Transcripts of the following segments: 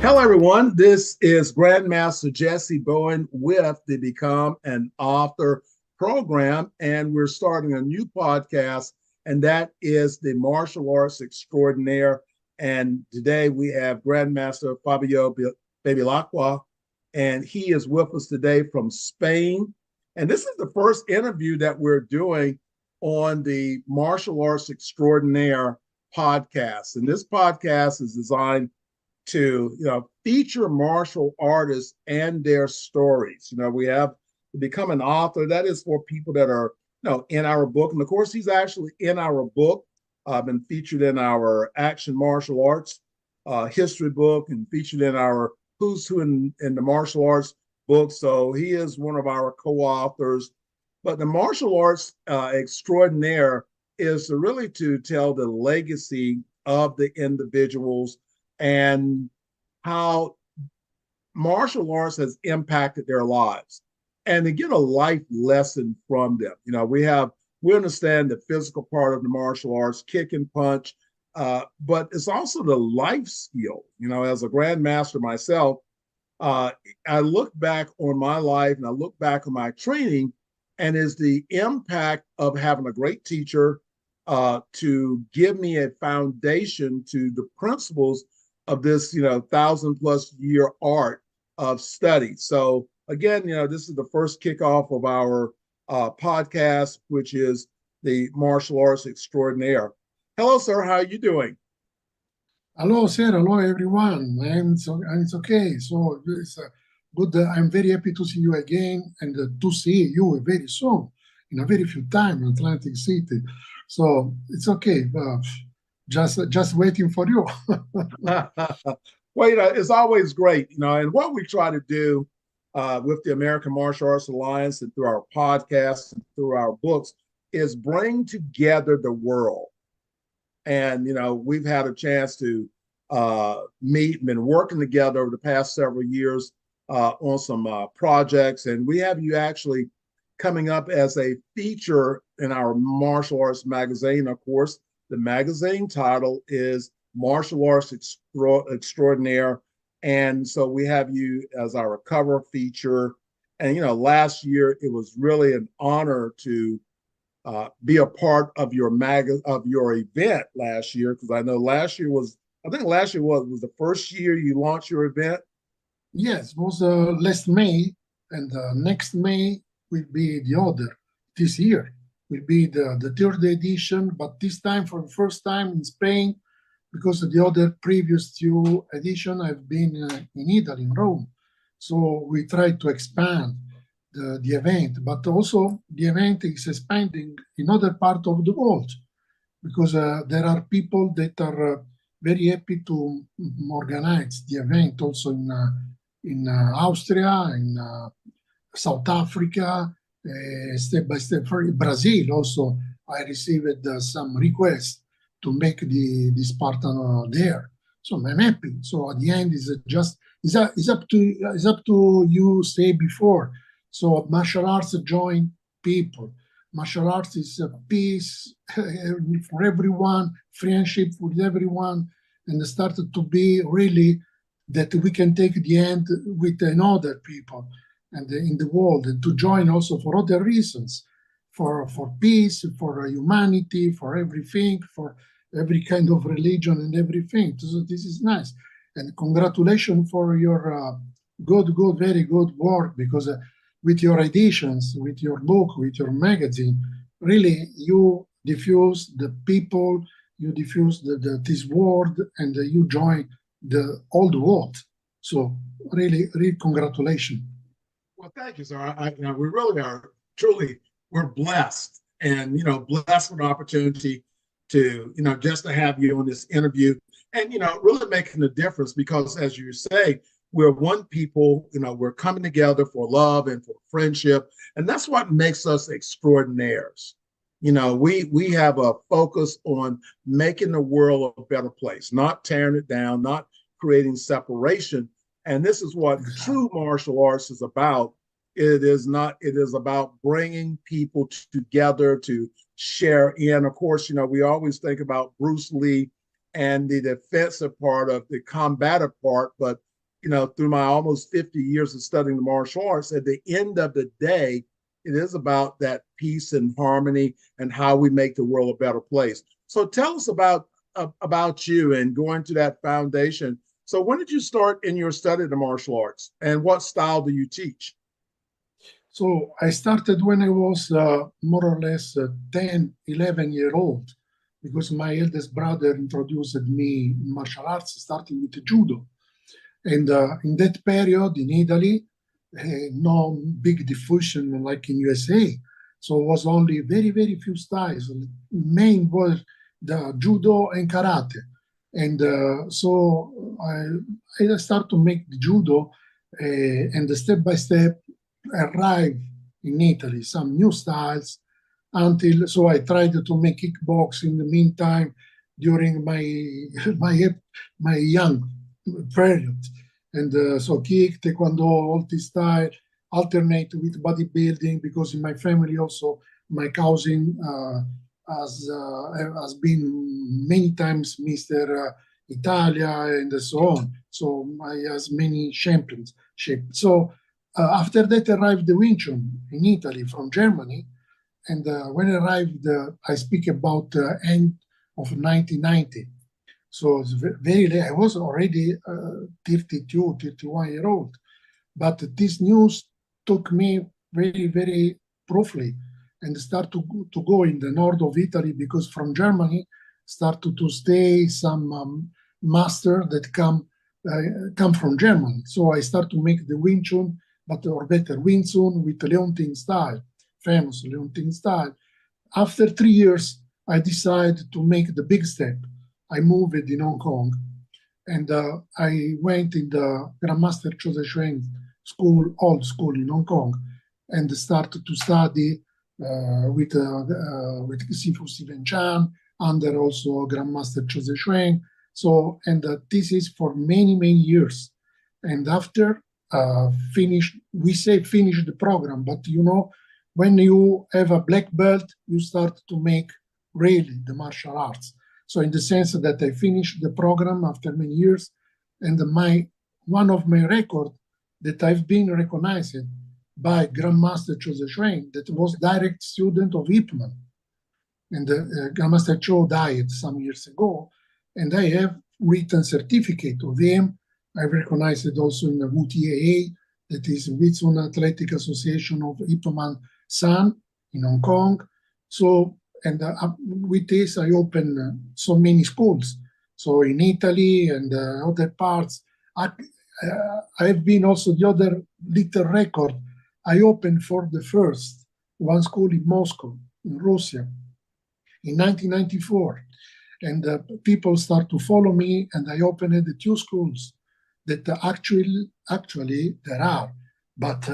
Hello, everyone. This is Grandmaster Jesse Bowen with the Become an Author program, and we're starting a new podcast, and that is the Martial Arts Extraordinaire. And today we have Grandmaster Fabio Bevilacqua, and he is with us today from Spain. And this is the first interview that we're doing on the Martial Arts Extraordinaire podcast. And this podcast is designed to feature martial artists and their stories. We have to become an author. That is for people that are in our book, and of course he's actually in our book. Been featured in our action martial arts history book and featured in our Who's Who in the martial arts book. So he is one of our co-authors. But the martial arts extraordinaire is really to tell the legacy of the individuals and how martial arts has impacted their lives, and to get a life lesson from them. We understand the physical part of the martial arts, kick and punch, but it's also the life skill. As a grandmaster myself, I look back on my life and I look back on my training, and is the impact of having a great teacher to give me a foundation to the principles of this, 1,000+ year art of study. So again, this is the first kickoff of our podcast, which is the Martial Arts Extraordinaire. Hello, sir. How are you doing? Hello, sir. Hello, everyone. And it's okay. So it's good. I'm very happy to see you again and to see you very soon, in a very few time, in Atlantic City. So it's okay. Just waiting for you. Well, it's always great, and what we try to do with the American Martial Arts Alliance and through our podcasts and through our books is bring together the world. And, we've had a chance to meet and been working together over the past several years on some projects. And we have you actually coming up as a feature in our martial arts magazine. Of course, the magazine title is Martial Arts Extraordinaire. And so we have you as our cover feature. And, last year it was really an honor to be a part of your event last year, because I know last year was the first year you launched your event. Yes, it was last May, and next May will be the other. This year will be the third edition, but this time for the first time in Spain, because the other previous two editions have been in Italy, in Rome. So we try to expand the event, but also the event is expanding in other parts of the world, because there are people that are very happy to organize the event also in Austria, in South Africa, step by step. For Brazil also, I received some requests to make this partner there. So I'm happy. So at the end, it's up to you say before. So martial arts join people. Martial arts is a peace for everyone, friendship with everyone, and it started to be really that we can take the end with another people and in the world, and to join also for other reasons, for peace, for humanity, for everything, for every kind of religion and everything. So this is nice. And congratulations for your very good work, because with your editions, with your book, with your magazine, really you diffuse the people, you diffuse this world, and you join the old world. So really, really congratulations. Well, thank you, sir. We really are we're blessed, and blessed with the opportunity to just to have you on this interview, and really making a difference, because as you say, we're one people. We're coming together for love and for friendship, and that's what makes us extraordinaires. We have a focus on making the world a better place, not tearing it down, not creating separation. And this is what true martial arts is about. It is about bringing people together to share in. Of course, we always think about Bruce Lee and the defensive part of the combative part, but through my almost 50 years of studying the martial arts, at the end of the day, it is about that peace and harmony and how we make the world a better place. So tell us about you and going to that foundation. So when did you start in your study of the martial arts, and what style do you teach? So I started when I was more or less 10, 11 year old, because my eldest brother introduced me in martial arts, starting with judo. And in that period in Italy, no big diffusion like in USA. So it was only very, very few styles. Main was the judo and karate. And so I start to make the judo and step by step arrive in Italy, some new styles until, so I tried to make kickbox in the meantime during my, my young period. And so kick, taekwondo, all this style, alternate with bodybuilding, because in my family also, my cousin has been many times Mr. Italia and so on. So I has many champions. So after that arrived the Wing Chun in Italy from Germany. And when I arrived, I speak about end of 1990. So it's very late. I was already 32, 31 year old. But this news took me very, very profoundly and start to go in the north of Italy, because from Germany started to stay some master that come from Germany. So I start to make the Wing Chun, or better Wing Chun with Leontine style, famous Leontine style. After 3 years, I decided to make the big step. I moved in Hong Kong, and I went in the Grandmaster Jose Chuang school, old school in Hong Kong, and started to study with Sifu Steven Chan, under also Grandmaster Jose Chuang. So, and this is for many, many years. And after finish the program, but when you have a black belt, you start to make really the martial arts. So in the sense that I finished the program after many years, and one of my record that I've been recognized by Grandmaster Jose Chuang, that was direct student of Ip Man. And Grandmaster Cho died some years ago, and I have written certificate of him. I recognized it also in the WTAA, that is Witsun Athletic Association of Ip Man San in Hong Kong. So, and with this, I opened so many schools. So in Italy and other parts, I've been also the other little record. I opened for the first one school in Moscow, in Russia, in 1994. And people start to follow me, and I opened the two schools that actually there are, but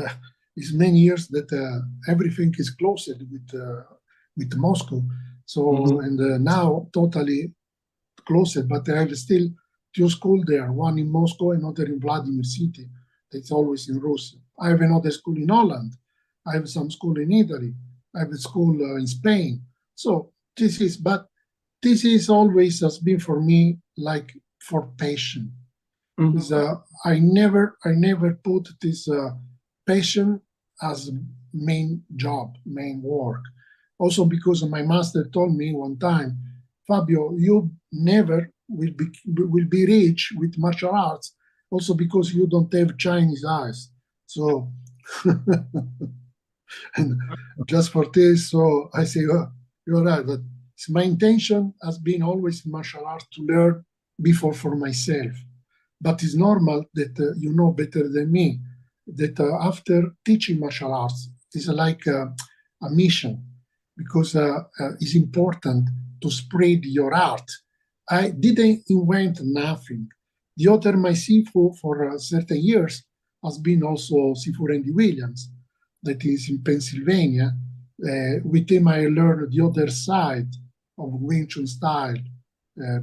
it's many years that everything is closed with Moscow. So, and now totally closed, but I have still two schools there, one in Moscow, another in Vladimir City. That's always in Russia. I have another school in Holland. I have some school in Italy. I have a school in Spain. So this is always has been for me like for passion. Because I never put this passion as main job, main work. Also because my master told me one time, Fabio, you never will be rich with martial arts, also because you don't have Chinese eyes. So, and just for this, so I say, oh, you're right, but my intention has been always in martial arts to learn before for myself. But it's normal that you know better than me that after teaching martial arts, it's like a mission, because it's important to spread your art. I didn't invent nothing. The other, my Sifu for certain years has been also Sifu Randy Williams, that is in Pennsylvania. With him, I learned the other side of Wing Chun style,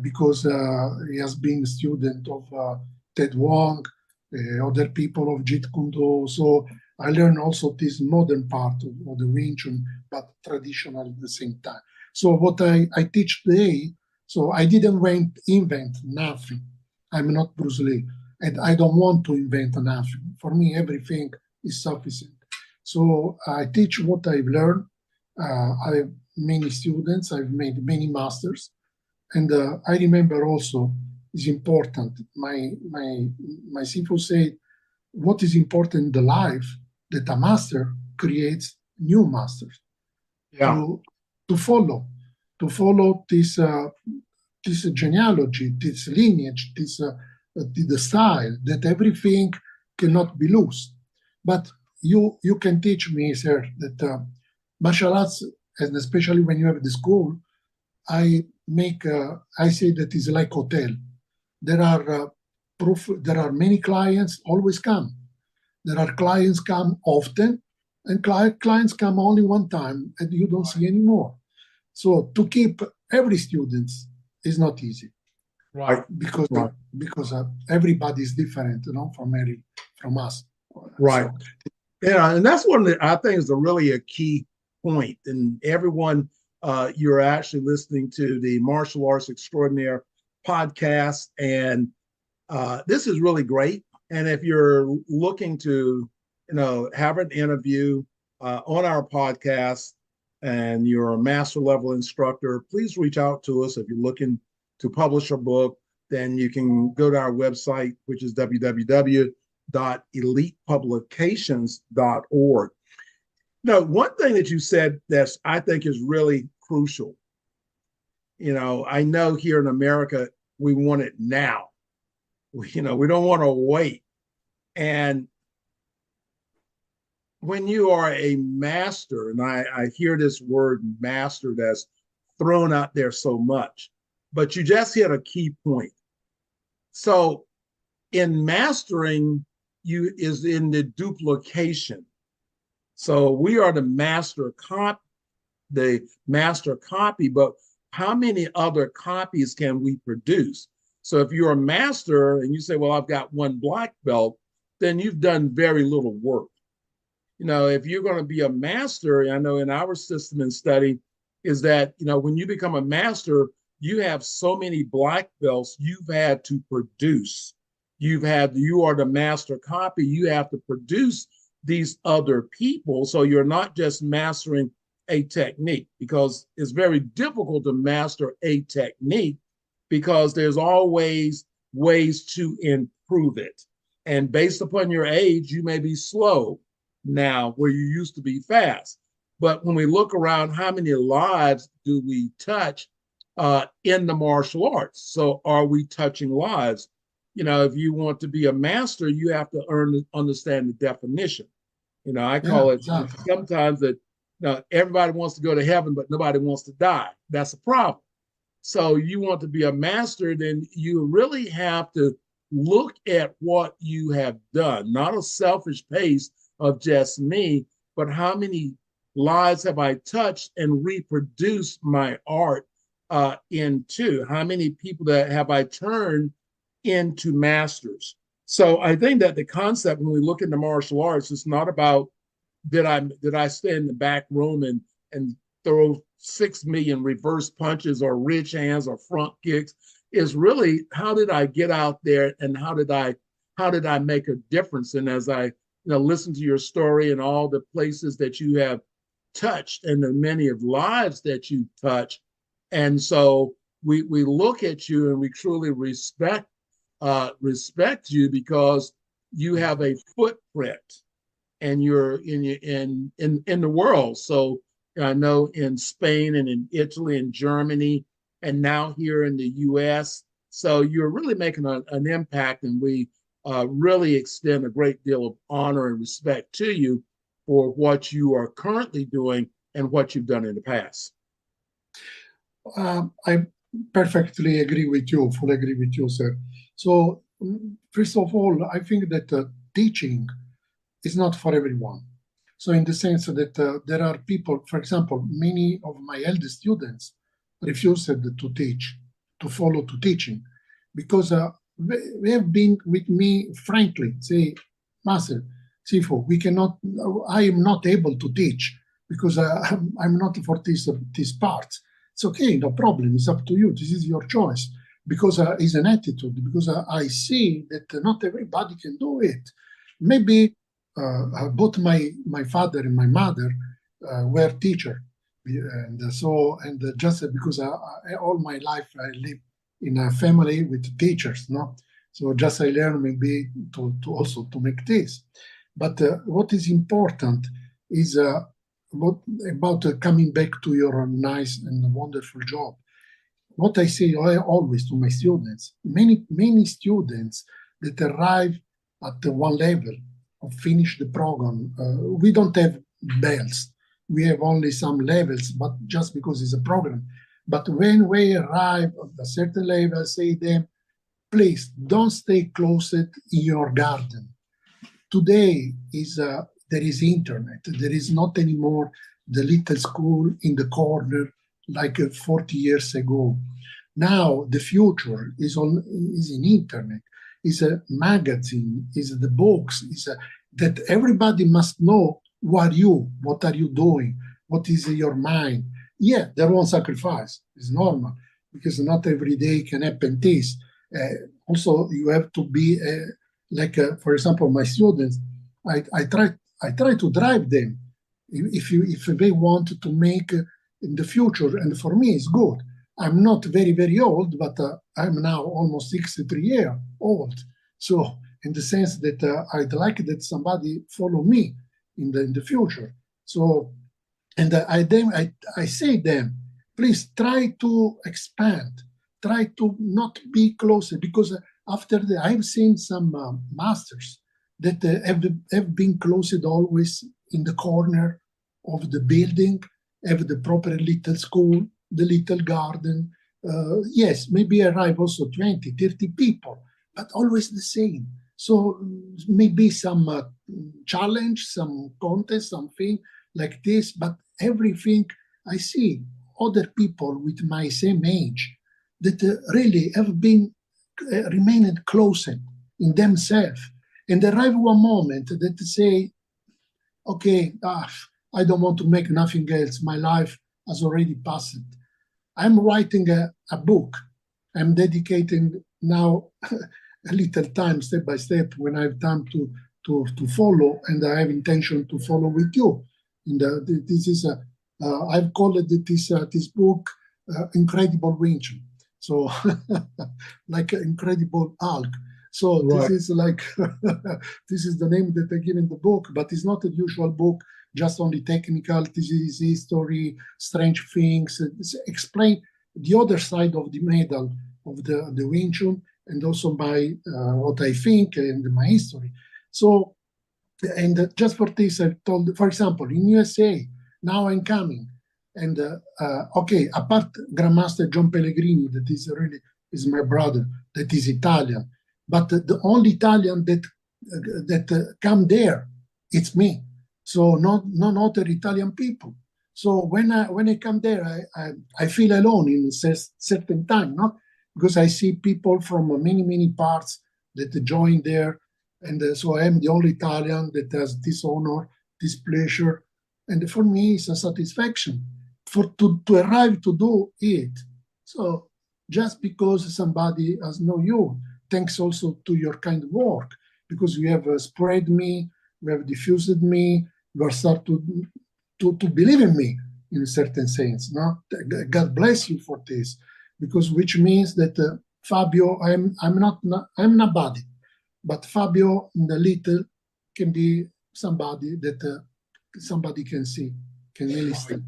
because he has been a student of Ted Wong, other people of Jeet Kune Do. So I learned also this modern part of the Wing Chun, but traditional at the same time. So what I teach today, so I didn't invent nothing. I'm not Bruce Lee. and I don't want to invent nothing. For me, everything is sufficient. So I teach what I've learned. I have many students. I've made many masters, and I remember also is important. My CFO said, what is important in the life that a master creates new masters Yeah. to follow, this this genealogy, this lineage, this the style that everything cannot be lost. But you can teach me, sir, that martial arts, and especially when you have the school, I say that is like hotel. There are there are many clients always come. There are clients come often, and clients come only one time, and you don't see anymore. So to keep every student is not easy, Right. because Right. Everybody is different, from us. Right. So, Yeah, and that's one that I think is really a key point. And everyone, you're actually listening to the Martial Arts Extraordinaire podcast, and this is really great. And if you're looking to, have an interview on our podcast, and you're a master level instructor, please reach out to us. If you're looking to publish a book, then you can go to our website, which is www.elitepublications.org. Now, one thing that you said that I think is really crucial, I know here in America, we want it now. We don't want to wait. And when you are a master, and I hear this word master that's thrown out there so much, but you just hit a key point. So in mastering, you is in the duplication. So we are the master copy, but how many other copies can we produce? So if you're a master and you say, well, I've got one black belt, then you've done very little work. If you're going to be a master, I know in our system and study is that, when you become a master, you have so many black belts you've had to produce. You are the master copy. You have to produce these other people. So you're not just mastering a technique, because it's very difficult to master a technique because there's always ways to improve it. And based upon your age, you may be slow now where you used to be fast. But when we look around, how many lives do we touch in the martial arts? So are we touching lives? If you want to be a master, you have to understand the definition. I call it sometimes that everybody wants to go to heaven, but nobody wants to die. That's a problem. So you want to be a master, then you really have to look at what you have done, not a selfish pace of just me, but how many lives have I touched and reproduced my art into? How many people that have I turned into masters? So I think that the concept when we look into martial arts, it's not about did I stay in the back room and throw 6 million reverse punches or ridge hands or front kicks. Is really how did I get out there and how did I make a difference? And as I listen to your story and all the places that you have touched and the many of lives that you touch, and so we look at you and we truly respect you because you have a footprint and you're in the world. So I know in Spain and in Italy and Germany and now here in the U.S. So you're really making an impact, and we really extend a great deal of honor and respect to you for what you are currently doing and what you've done in the past. I perfectly agree with you, fully agree with you, sir. So first of all, I think that teaching is not for everyone. So in the sense that there are people, for example, many of my eldest students refused to teach, to follow to teaching, because they have been with me frankly, say, Master, Sifo, I am not able to teach because I'm not for this part. It's okay, no problem. It's up to you. This is your choice. because it's an attitude, because I see that not everybody can do it. Maybe both my father and my mother were teacher, and just because all my life I live in a family with teachers, no. So just I learn maybe to also to make this. But what is important is what about coming back to your nice and wonderful job. What I say always to my students, many students that arrive at the one level or finish the program, we don't have bells. We have only some levels, but just because it's a program. But when we arrive at a certain level, I say them, please don't stay closet in your garden. Today is there is internet. There is not anymore the little school in the corner like 40 years ago. Now the future is in internet, is a magazine, is the books, is that everybody must know what are you doing, what is your mind. Yeah, there won't sacrifice. It's normal because not every day can happen this. Also, you have to be for example, my students. I try I try to drive them if they want to make in the future, and for me it's good. I'm not very old, but I'm now almost 63 years old. So in the sense that I'd like that somebody follow me in the future. So and I say them, please try to expand, try to not be closer, because after I've seen some masters that have been closed always in the corner of the building, have the proper little school, the little garden. Yes, maybe arrive also 20, 30 people, but always the same. So maybe some challenge, some contest, something like this, but everything I see other people with my same age that really have been remained closer in themselves, and arrive one moment that say, okay, I don't want to make nothing else. My life has already passed. I'm writing a book. I'm dedicating now a little time, step by step, when I have time to follow, and I have intention to follow with you. And this is I've called it this book Incredible Winch. So like Incredible Hulk. So Right. this is like this is the name that I give in the book, but it's not a usual book, just only technical. This is history, strange things. Explain the other side of the medal of the Wing Chun, and also my what I think and my history. So, and just for this, I told, for example, in USA, now I'm coming, and okay, apart Grandmaster John Pellegrini, that is really is my brother, that is Italian, but the only Italian that come there, it's me. So not none other Italian people. So when I come there, I feel alone in a certain time, no? Because I see people from many parts that join there, and so I am the only Italian that has this honor, this pleasure, and for me it's a satisfaction for to arrive to do it. So just because somebody has known you, thanks also to your kind work, because you have spread me, you have diffused me, you are start to believe in me in a certain sense. No, God bless you for this, because which means that Fabio, I'm nobody, but Fabio in the little can be somebody that somebody can see, can listen.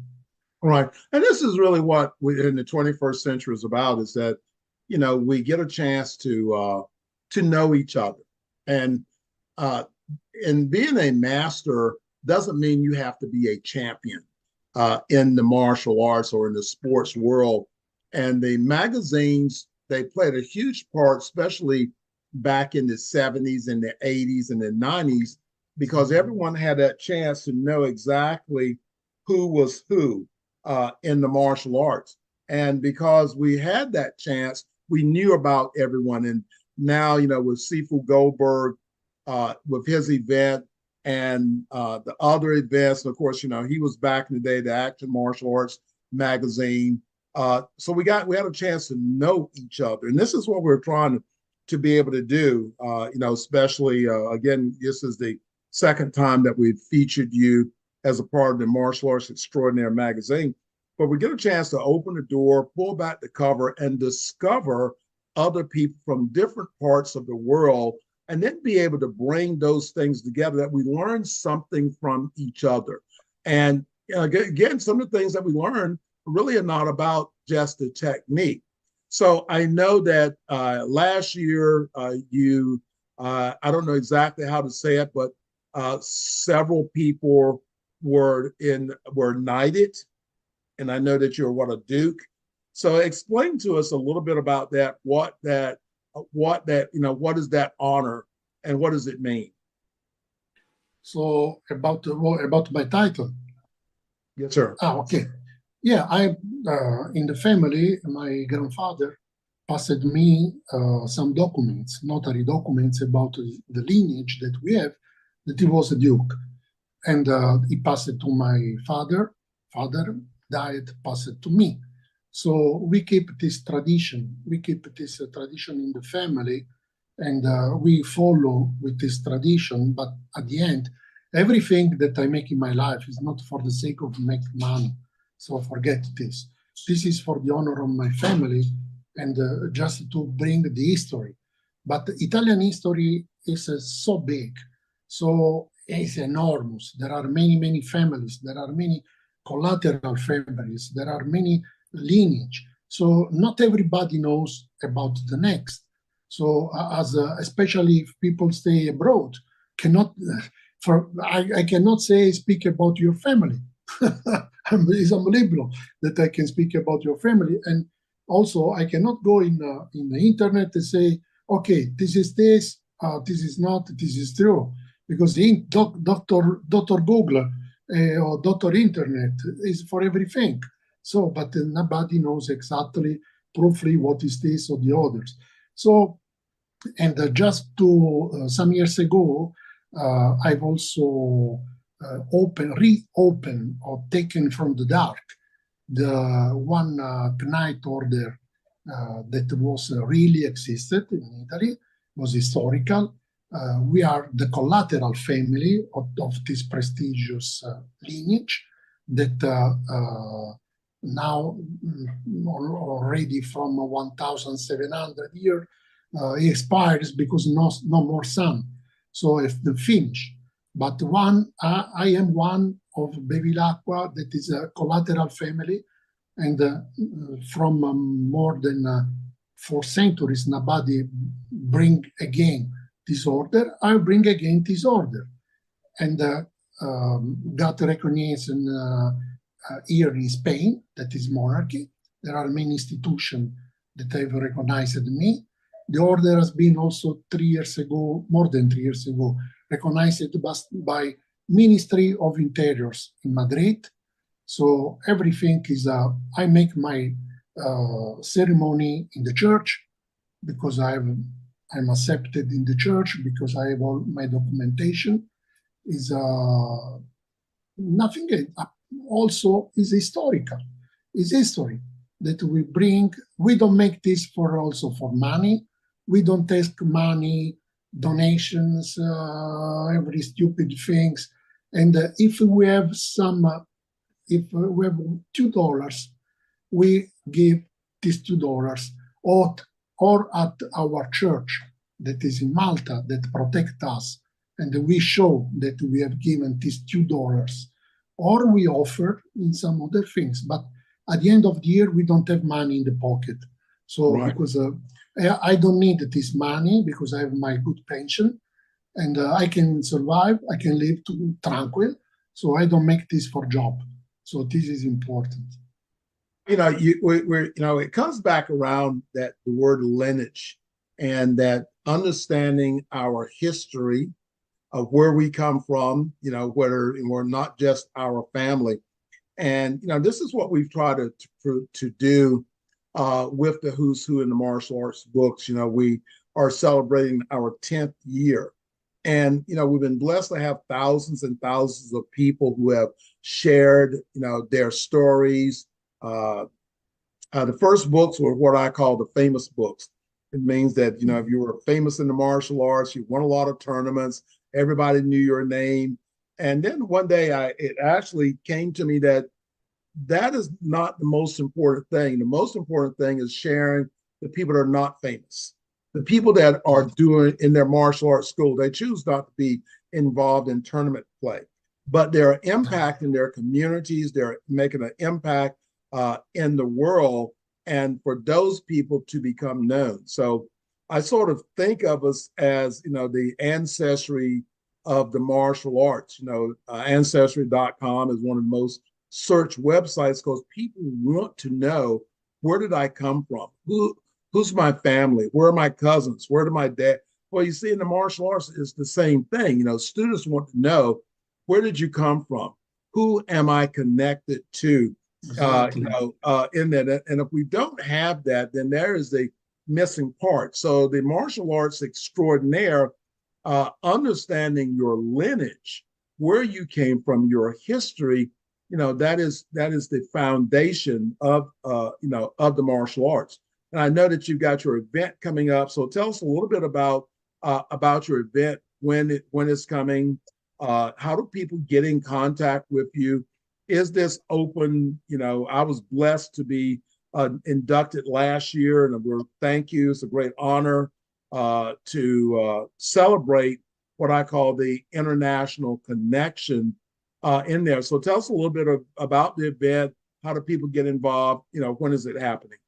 Right. And this is really what we in the 21st century is about, is that, we get a chance to know each other. And being a master doesn't mean you have to be a champion in the martial arts or in the sports world. And the magazines, they played a huge part, especially back in the 70s and the 80s and the 90s, because everyone had that chance to know exactly who was who in the martial arts. And because we had that chance, we knew about everyone. And now, with Sifu Goldberg, with his event and the other events, of course, he was back in the day, the Action Martial Arts magazine. So we had a chance to know each other, and this is what we're trying to be able to do. Especially again, this is the second time that we've featured you as a part of the Martial Arts Extraordinaire magazine. But we get a chance to open the door, pull back the cover, and discover other people from different parts of the world, and then be able to bring those things together that we learn something from each other. And again, some of the things that we learn really are not about just the technique. So I know that last year I don't know exactly how to say it, but several people were knighted, and I know that you're a duke. So explain to us a little bit about that. What is that honor, and what does it mean? So about my title. Yes, sir. Okay. Yeah, I in the family, my grandfather passed me some documents, notary documents about the lineage that we have, that he was a duke. And he passed it to my father. Father died, passed it to me. So we keep this tradition. We keep this tradition in the family, and we follow with this tradition. But at the end, everything that I make in my life is not for the sake of making money. So forget this. This is for the honor of my family, and just to bring the history. But Italian history is so big, so it's enormous. There are many, many families. There are many collateral families. There are many lineage. So not everybody knows about the next. So especially if people stay abroad, cannot I cannot speak about your family. It's unbelievable that I can speak about your family, and also I cannot go in the internet and say, okay, this is this, this is not, this is true, because Doctor Google or Doctor Internet is for everything. So, but nobody knows exactly, properly what is this or the others. So, and just some years ago, I've also reopened or taken from the dark the one Knight order that was really existed in Italy, was historical. We are the collateral family of this prestigious lineage that now already from 1,700 years expires because no more son. So if the finish. But I am one of Bevilacqua that is a collateral family, and from more than 4 centuries, nobody bring again this order. I bring again this order, and got recognition here in Spain, that is monarchy. There are many institutions that have recognized me. The order has been also 3 years ago, more than 3 years ago, recognized by Ministry of Interiors in Madrid. So everything is, I make my ceremony in the church because I'm accepted in the church because I have all my documentation. Is nothing also is historical. Is history that we bring. We don't make this for also for money. We don't ask money, donations, every stupid things. And if we have if we have $2, we give these $2 or at our church that is in Malta that protect us, and we show that we have given these $2, or we offer in some other things. But at the end of the year, we don't have money in the pocket. So right. Because I don't need this money because I have my good pension, and I can survive. I can live tranquil. So I don't make this for job. So this is important. It comes back around that the word lineage, and that understanding our history of where we come from, whether we're not just our family. And, this is what we've tried to do with the Who's Who in the Martial Arts books. We are celebrating our 10th year. And, we've been blessed to have thousands and thousands of people who have shared, their stories, The first books were what I call the famous books. It means that, you know, if you were famous in the martial arts, you won a lot of tournaments, everybody knew your name. And then one day it actually came to me that that is not the most important thing. The most important thing is sharing the people that are not famous. The people that are doing in their martial arts school, they choose not to be involved in tournament play, but they're impacting their communities. They're making an impact in the world, and for those people to become known. So I sort of think of us as, you know, the ancestry of the martial arts. You know, ancestry.com is one of the most search websites because people want to know, where did I come from? Who's my family? Where are my cousins? Where did my dad? Well, you see, in the martial arts, it's the same thing. You know, students want to know, where did you come from? Who am I connected to? Exactly. In that, and if we don't have that, then there is a missing part. So the martial arts extraordinaire, understanding your lineage, where you came from, your history, you know, that is the foundation of of the martial arts. And I know that you've got your event coming up, so tell us a little bit about your event, when it's coming. How do people get in contact with you? Is this open? You know, I was blessed to be inducted last year, and we're thank you. It's a great honor to celebrate what I call the international connection in there. So tell us a little bit about the event. How do people get involved? You know, when is it happening?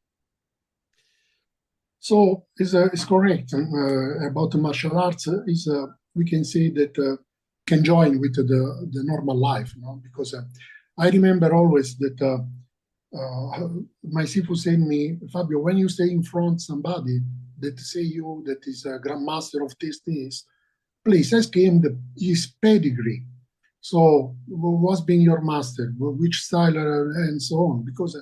So it's correct about the martial arts. Is We can say that can join with the normal life, you know, because I remember always that my sifu said me, Fabio, when you stay in front somebody that say you that is a grandmaster of this, please ask him his pedigree. So, what's been your master? Which style, and so on? Because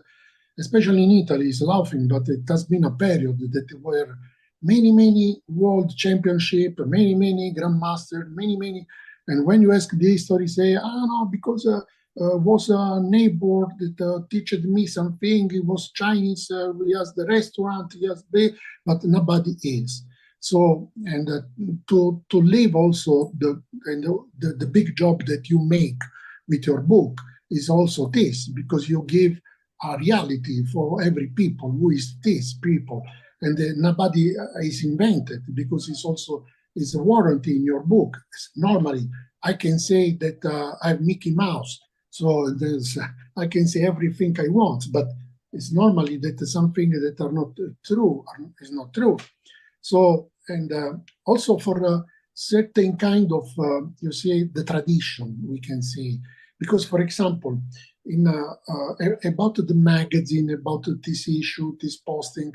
especially in Italy, it's laughing, but it has been a period that were many, many world championship, many, many grandmaster, many, many. And when you ask the history, say, no, because was a neighbor that taught me something. He was Chinese. He has the restaurant. He has but nobody is. So, and to live also the big job that you make with your book is also this, because you give a reality for every people who is this people, and nobody is invented, because it's also is a warranty in your book. Normally I can say that I have Mickey Mouse, so I can say everything I want, but it's normally that something that are not true is not true. So, and also for a certain kind of, you see, the tradition, we can say. Because, for example, in about the magazine, about this issue, this posting,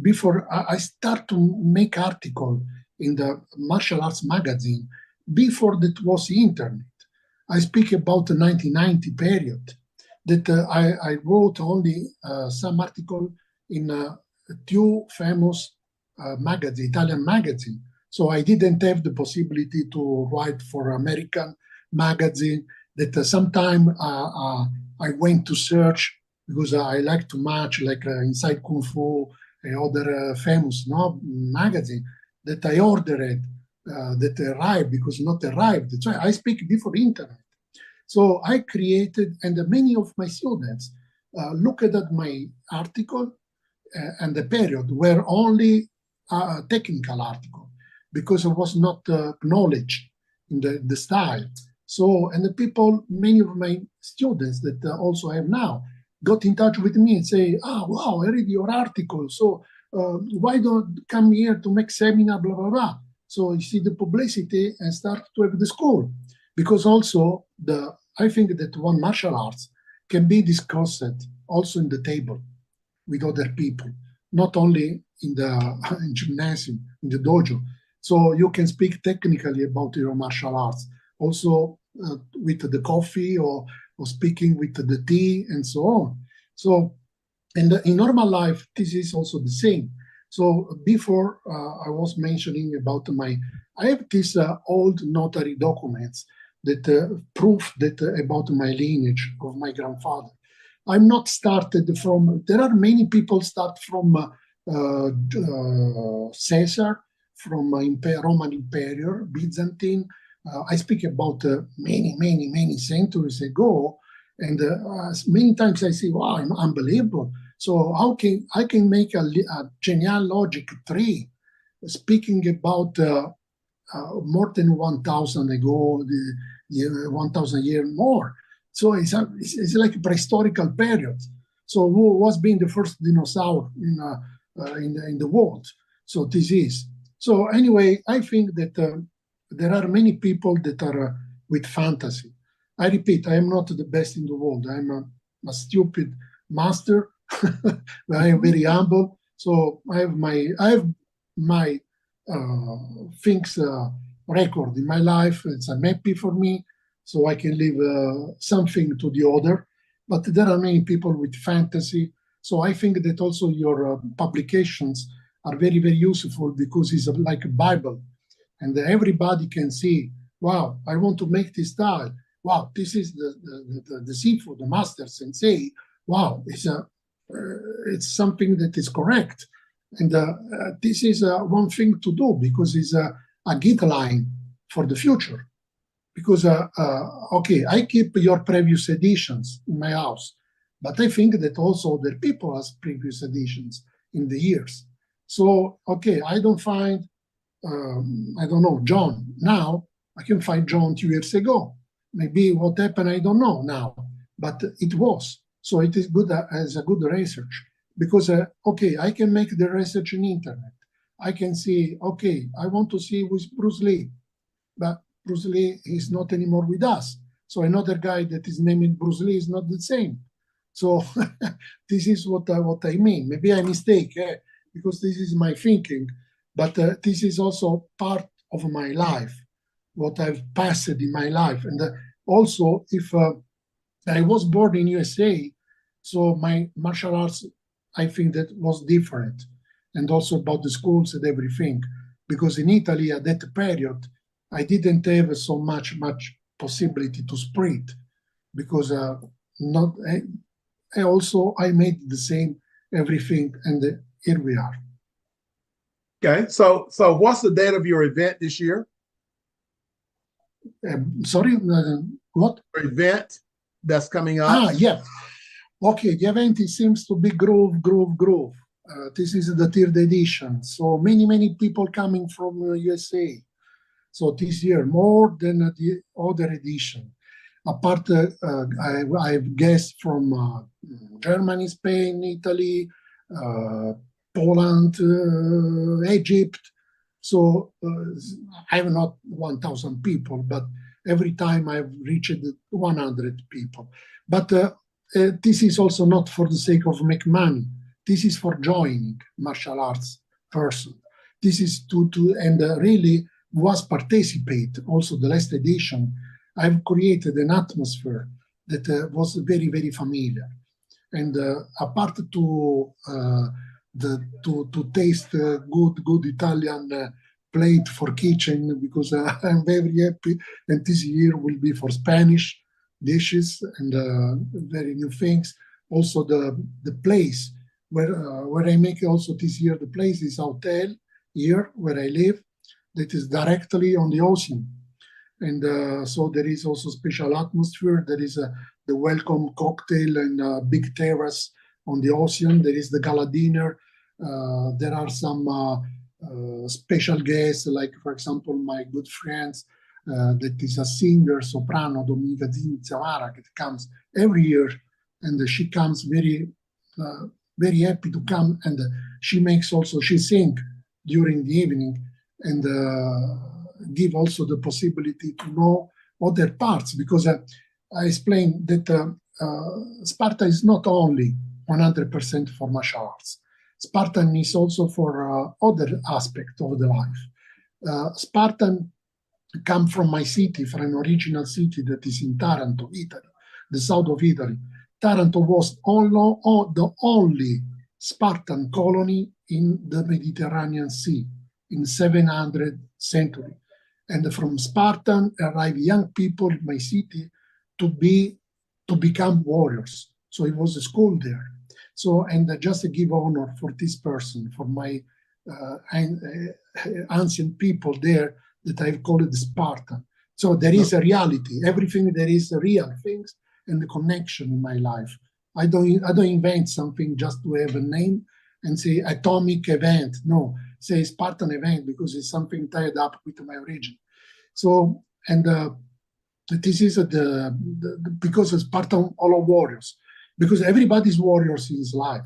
before I start to make article in the martial arts magazine, before that was internet. I speak about the 1990 period, that I wrote only some article in two famous Italian magazine. So I didn't have the possibility to write for American magazine. That sometime I went to search, because I like to match like Inside Kung Fu and other famous magazine that I ordered that arrived, because not arrived. So I speak before internet. So I created, and many of my students looked at my article and the period were only a technical article, because it was not knowledge in the style. So, and the people, many of my students that also have now, got in touch with me and say, wow, I read your article. So why don't come here to make seminar, blah, blah, blah. So you see the publicity and start to have the school. Because also, I think that one martial arts can be discussed also in the table with other people, not only in the in gymnasium, in the dojo. So you can speak technically about your martial arts, also with the coffee, or speaking with the tea and so on. So, and in normal life, this is also the same. So before I was mentioning about I have these old notary documents that prove that about my lineage of my grandfather. I'm not started from. There are many people start from Caesar, from Roman Imperial, Byzantine. I speak about many centuries ago, and many times I say, "Wow, I'm unbelievable." So how can I can make a genealogic tree, speaking about more than 1,000 ago, the 1,000 years more. So it's like a prehistorical period. So who was being the first dinosaur in the world? So this is. So anyway, I think that there are many people that are with fantasy. I repeat, I am not the best in the world. I'm a stupid master. I am very humble. So I have my things record in my life. It's a happy for me, so I can leave something to the other. But there are many people with fantasy. So I think that also your publications are very useful because it's like a Bible, and everybody can see. Wow, I want to make this style. Wow, this is the seafood, the master sensei. Wow, it's something that is correct. And this is one thing to do because it's a guideline for the future. Because, okay, I keep your previous editions in my house, but I think that also other people has previous editions in the years. So, okay, I don't find, I don't know, John now. I can find John 2 years ago. Maybe what happened, I don't know now, but it was. So it is good as a good research. Because, okay, I can make the research in internet. I can see, okay, I want to see with Bruce Lee, but Bruce Lee is not anymore with us. So another guy that is named Bruce Lee is not the same. So this is what I mean. Maybe I mistake, because this is my thinking, but this is also part of my life, what I've passed in my life. And also, if I was born in USA, so my martial arts, I think that was different, and also about the schools and everything, because in Italy at that period, I didn't have so much possibility to spread, because not. Also, I made the same everything, and here we are. Okay, so what's the date of your event this year? Sorry, what? Your event that's coming up? Yeah. Okay, the event it seems to be groove. This is the third edition. So many people coming from USA. So this year, more than the other edition. Apart, I have guests from Germany, Spain, Italy, Poland, Egypt. So I have not 1,000 people, but every time I've reached 100 people. But this is also not for the sake of make money. This is for joining martial arts person. This is to and really was participate. Also the last edition, I've created an atmosphere that was very familiar. And apart to taste good Italian plate for kitchen, because I'm very happy. And this year will be for Spanish dishes and very new things. Also the place where I make also this year, the place is hotel here where I live, that is directly on the ocean. And so there is also special atmosphere. There is the welcome cocktail and a big terrace on the ocean. There is the gala dinner. There are some special guests, like, for example, my good friends, that is a singer, soprano, Dominica Zinzavara, that comes every year. And she comes very happy to come. And she sing during the evening and give also the possibility to know other parts, because I explained that Sparta is not only 100% for martial arts. Spartan is also for other aspects of the life. Spartan come from my city, from an original city that is in Taranto, Italy, the south of Italy. Taranto was the only Spartan colony in the Mediterranean Sea in 700th century. And from Spartan arrived young people in my city to become warriors. So it was a school there. So, and just to give honor for this person, for my ancient people there that I've called Spartan. So there is a reality. Everything there is a real things and the connection in my life. I don't invent something just to have a name and say atomic event. No, say Spartan event because it's something tied up with my origin. So and this is because of Spartan all of warriors, because everybody's warriors in his life.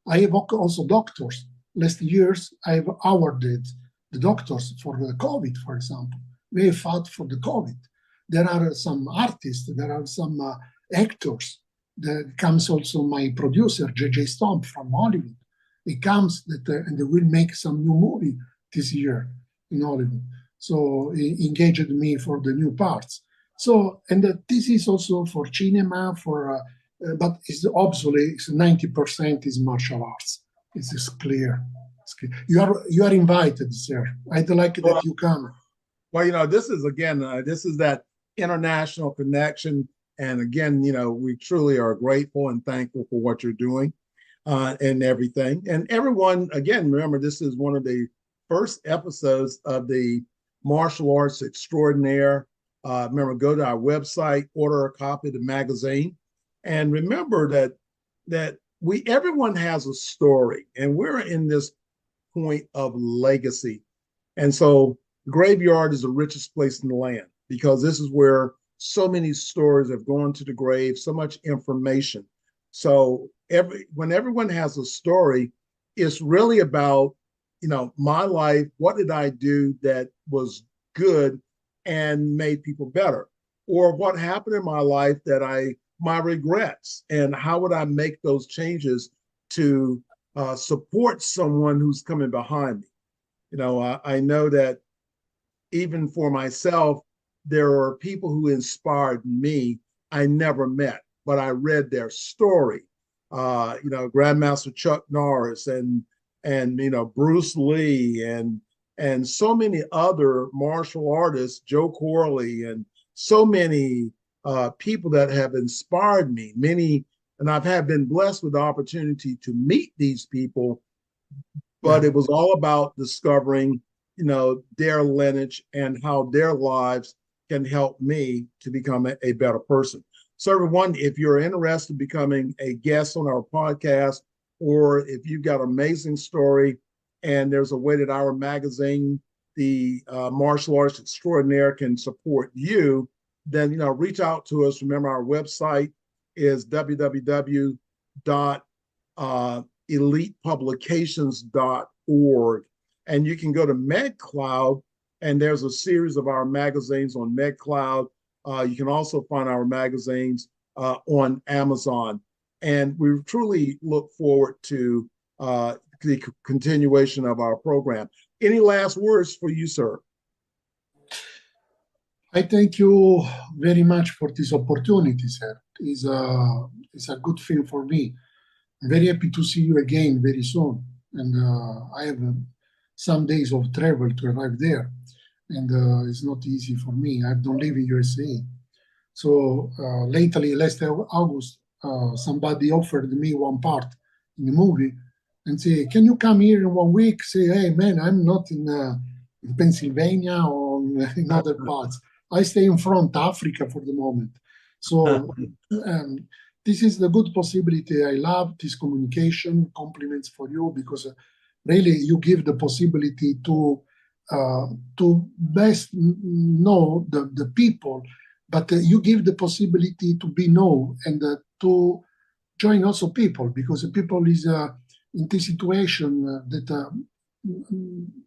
I have also doctors. Last years I have awarded the doctors for the COVID, for example. They fought for the COVID. There are some artists, there are some actors. There comes also my producer, JJ Stomp from Hollywood. He comes and they will make some new movie this year in Hollywood. So he engaged me for the new parts. So, and this is also for cinema, but it's obviously 90% is martial arts. It's clear. It's clear. You are invited, sir. I'd like that you come. Well, this is again, this is that international connection. And again, we truly are grateful and thankful for what you're doing and everything. And everyone, again, remember, this is one of the first episodes of the Martial Arts Extraordinaire. Remember, go to our website, order a copy of the magazine. And remember that everyone has a story, and we're in this point of legacy. And so graveyard is the richest place in the land because this is where so many stories have gone to the grave, so much information. So when everyone has a story, it's really about, my life, what did I do that was good and made people better? Or what happened in my life that my regrets, and how would I make those changes to support someone who's coming behind me? I know that even for myself, there are people who inspired me I never met, but I read their story. Grandmaster Chuck Norris and Bruce Lee and so many other martial artists, Joe Corley, and so many people that have inspired me. And I've been blessed with the opportunity to meet these people, but it was all about discovering, their lineage and how their lives can help me to become a better person. So everyone, if you're interested in becoming a guest on our podcast, or if you've got an amazing story and there's a way that our magazine, the Martial Arts Extraordinaire, can support you, then reach out to us. Remember, our website is www.elitepublications.org, and you can go to MedCloud, and there's a series of our magazines on MedCloud. You can also find our magazines on Amazon, and we truly look forward to the continuation of our program. Any last words for you, sir? I thank you very much for this opportunity, sir. It's a good thing for me. I'm very happy to see you again very soon. And I have some days of travel to arrive there. And it's not easy for me. I don't live in USA. So lately, last August, somebody offered me one part in the movie and say, can you come here in 1 week? Say, hey, man, I'm not in Pennsylvania or in other parts. I stay in front Africa for the moment. So this is the good possibility. I love this communication. Compliments for you, because really you give the possibility to best know the people, but you give the possibility to be known and to join also people, because people is in this situation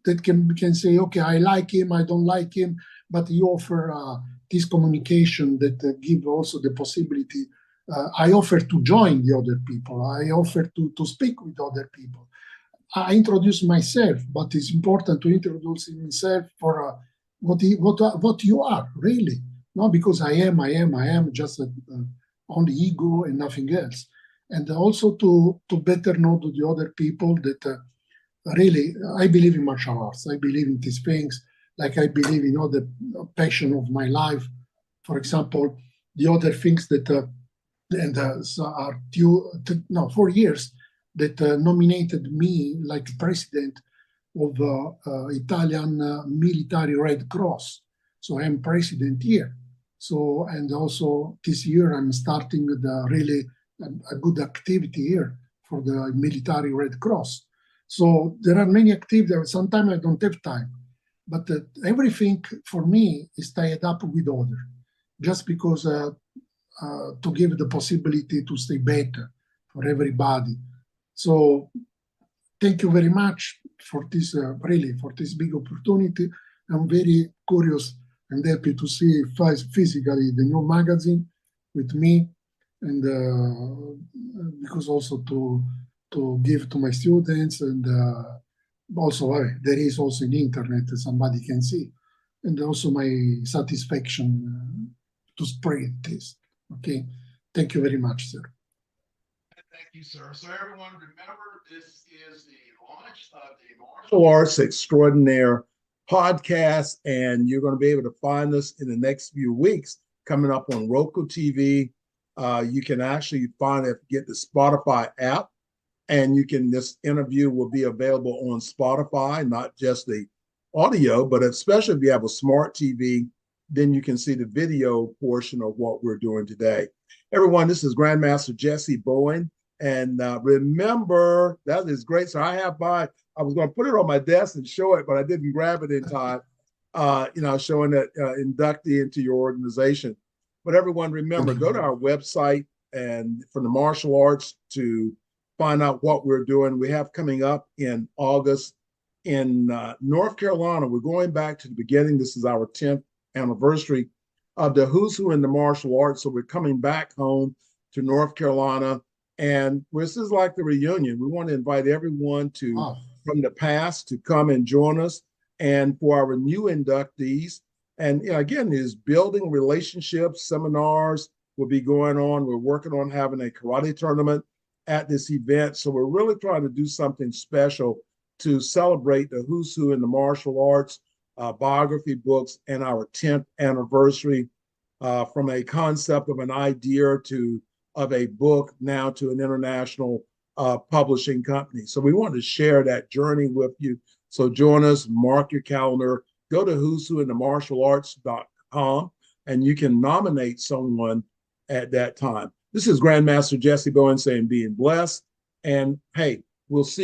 that can say, okay, I like him, I don't like him, but you offer this communication that give also the possibility. I offer to join the other people. I offer to speak with other people. I introduce myself, but it's important to introduce himself for what you are really, not because I am just only ego and nothing else, and also to better know the other people that really I believe in martial arts. I believe in these things, like I believe in other passion of my life. For example, the other things that and so are 4 years that nominated me like president of Italian Military Red Cross. So I'm president here. So, and also this year I'm starting the really a good activity here for the Military Red Cross. So there are many activities. Sometimes I don't have time, but everything for me is tied up with other, just because to give the possibility to stay better for everybody. So thank you very much for this, really, for this big opportunity. I'm very curious and happy to see physically the new magazine with me, and because also to give to my students, and also there is also in internet somebody can see, and also my satisfaction to spread this. Okay, thank you very much, sir. Thank you, sir. So everyone, remember, this is the launch of the Martial Arts Extraordinaire podcast, and you're going to be able to find us in the next few weeks coming up on Roku TV. You can actually find it, get the Spotify app, and this interview will be available on Spotify, not just the audio, but especially if you have a smart TV, then you can see the video portion of what we're doing today. Everyone, this is Grandmaster Jesse Bowen. And remember, that is great. So I was going to put it on my desk and show it, but I didn't grab it in time, showing that inductee into your organization. But everyone, remember, go to our website and for the martial arts to find out what we're doing. We have coming up in August in North Carolina. We're going back to the beginning. This is our 10th anniversary of the Who's Who in the martial arts. So we're coming back home to North Carolina. And this is like the reunion. We want to invite everyone from the past to come and join us. And for our new inductees, and again, is building relationships, seminars will be going on. We're working on having a karate tournament at this event. So we're really trying to do something special to celebrate the Who's Who in the martial arts, biography books, and our 10th anniversary, from a concept of an idea of a book now to an international publishing company. So we want to share that journey with you. So join us, mark your calendar, go to who's who in the martial arts.com, and you can nominate someone at that time. This is Grandmaster Jesse Bowen saying, being blessed. And hey, we'll see you.